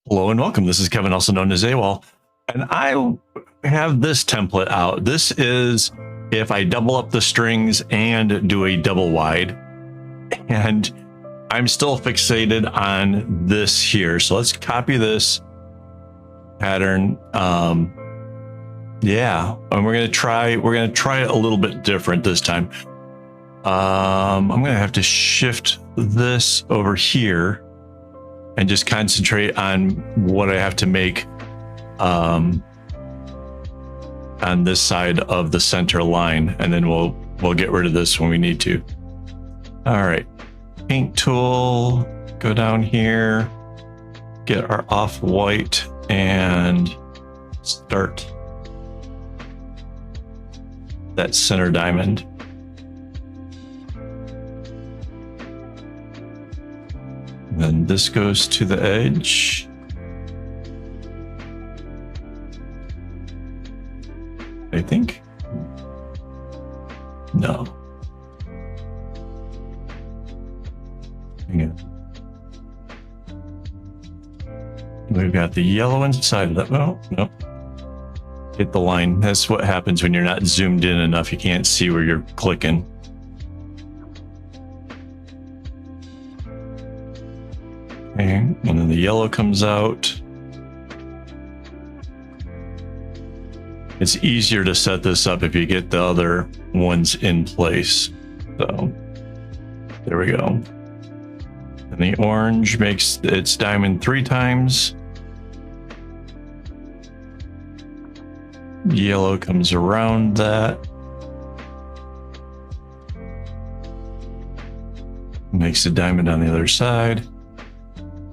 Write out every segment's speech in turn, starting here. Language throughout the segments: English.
Hello and welcome. This is Kevin, also known as AWOL, and I have this template out. This is if I double up the strings and do a double wide, and I'm still fixated on this here. So let's copy this pattern. Yeah, and we're gonna try it a little bit different this time. I'm gonna have to shift this over here and just concentrate on what I have to make on this side of the center line, and then we'll get rid of this when we need to. All right, paint tool, go down here, get our off-white and start that center diamond. Then this goes to the edge. I think. No. Hang on. We've got the yellow inside of that. Oh, no. Hit the line. That's what happens when you're not zoomed in enough. You can't see where you're clicking. Okay, and then the yellow comes out. It's easier to set this up if you get the other ones in place. So there we go. And the orange makes its diamond 3 times. Yellow comes around that. Makes a diamond on the other side.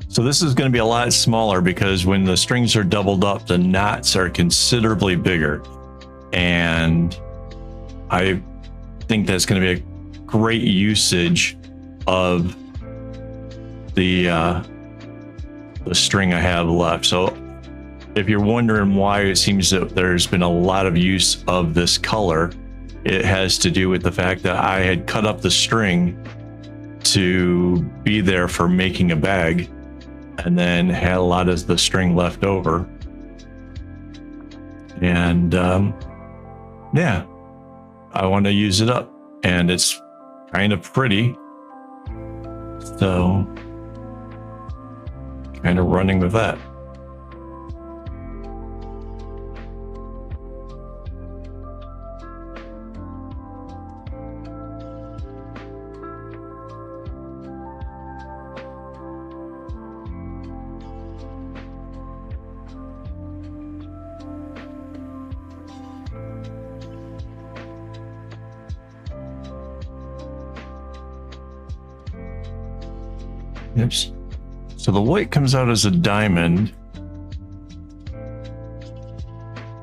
So this is going to be a lot smaller because when the strings are doubled up, the knots are considerably bigger. And I think that's going to be a great usage of the string I have left. So if you're wondering why it seems that there's been a lot of use of this color, it has to do with the fact that I had cut up the string to be there for making a bag, and then had a lot of the string left over. And yeah, I want to use it up, and it's kind of pretty. So kind of running with that. Oops. So the white comes out as a diamond.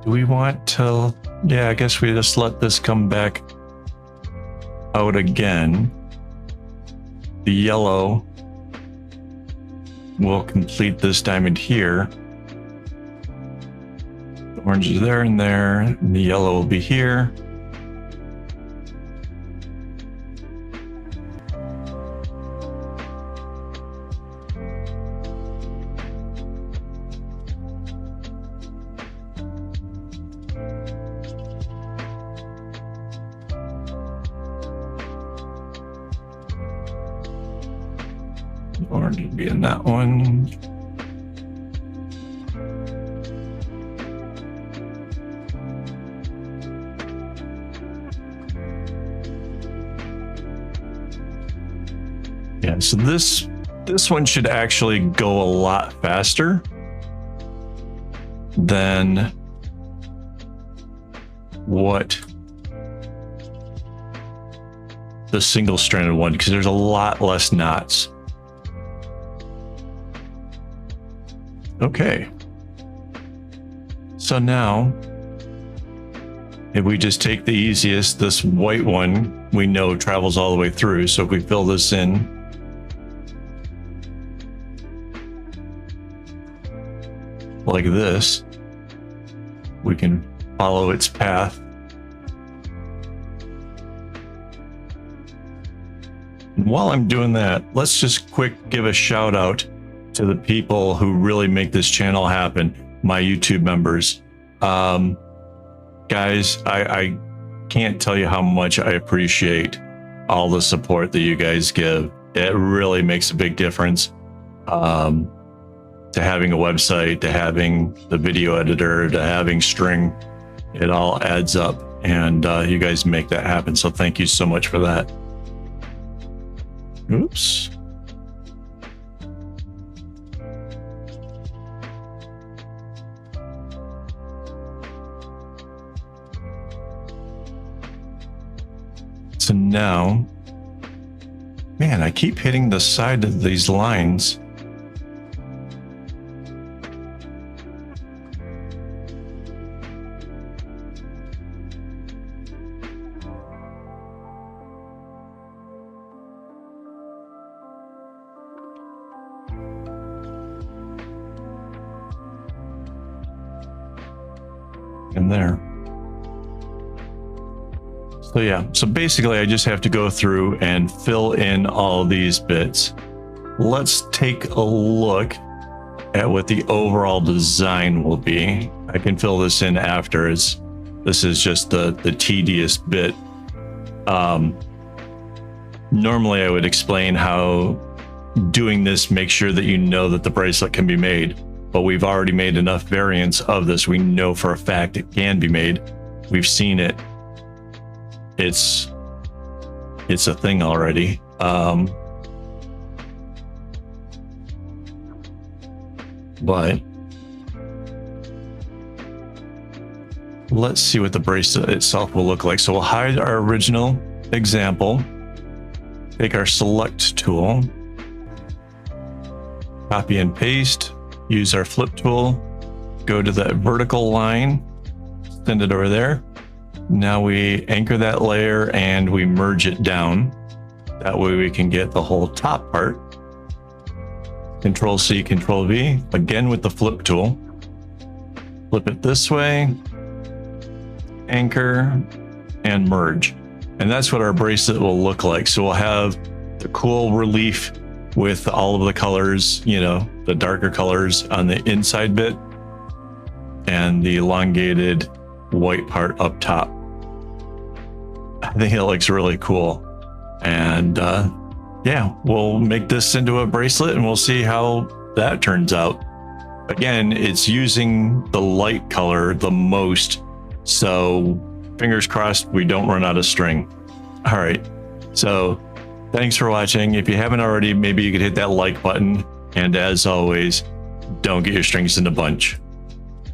Do we want to? Yeah, I guess we just let this come back out again. The yellow will complete this diamond here. The orange is there and there, and the yellow will be here. Orange would be in that one. Yeah, so this one should actually go a lot faster than what the single stranded one, because there's a lot less knots. Okay, so now if we just take the easiest, this white one we know travels all the way through. So if we fill this in, like this, we can follow its path. And while I'm doing that, let's just give a shout out to the people who really make this channel happen, my YouTube members. Guys, I can't tell you how much I appreciate all the support that you guys give. It really makes a big difference. To having a website, to having the video editor, to having string, it all adds up, and you guys make that happen. So thank you so much for that. Oops. So now, man, I keep hitting the side of these lines. In there. So yeah, so basically I just have to go through and fill in all these bits. Let's take a look at what the overall design will be. I can fill this in after. This is just the tedious bit. Normally I would explain how doing this makes sure that you know that the bracelet can be made, but we've already made enough variants of this. We know for a fact it can be made. We've seen it. It's a thing already. But let's see what the bracelet itself will look like. So we'll hide our original example, take our select tool, copy and paste, use our flip tool, go to that vertical line, send it over there. Now we anchor that layer and we merge it down. That way we can get the whole top part. Control C, Control V, again with the flip tool. Flip it this way, anchor, and merge. And that's what our bracelet will look like. So we'll have the cool relief with all of the colors, you know, the darker colors on the inside bit and the elongated white part up top. I think it looks really cool. And yeah, we'll make this into a bracelet and we'll see how that turns out. Again, it's using the light color the most, so fingers crossed we don't run out of string. All right, so thanks for watching. If you haven't already, maybe you could hit that like button. And as always, don't get your strings in a bunch.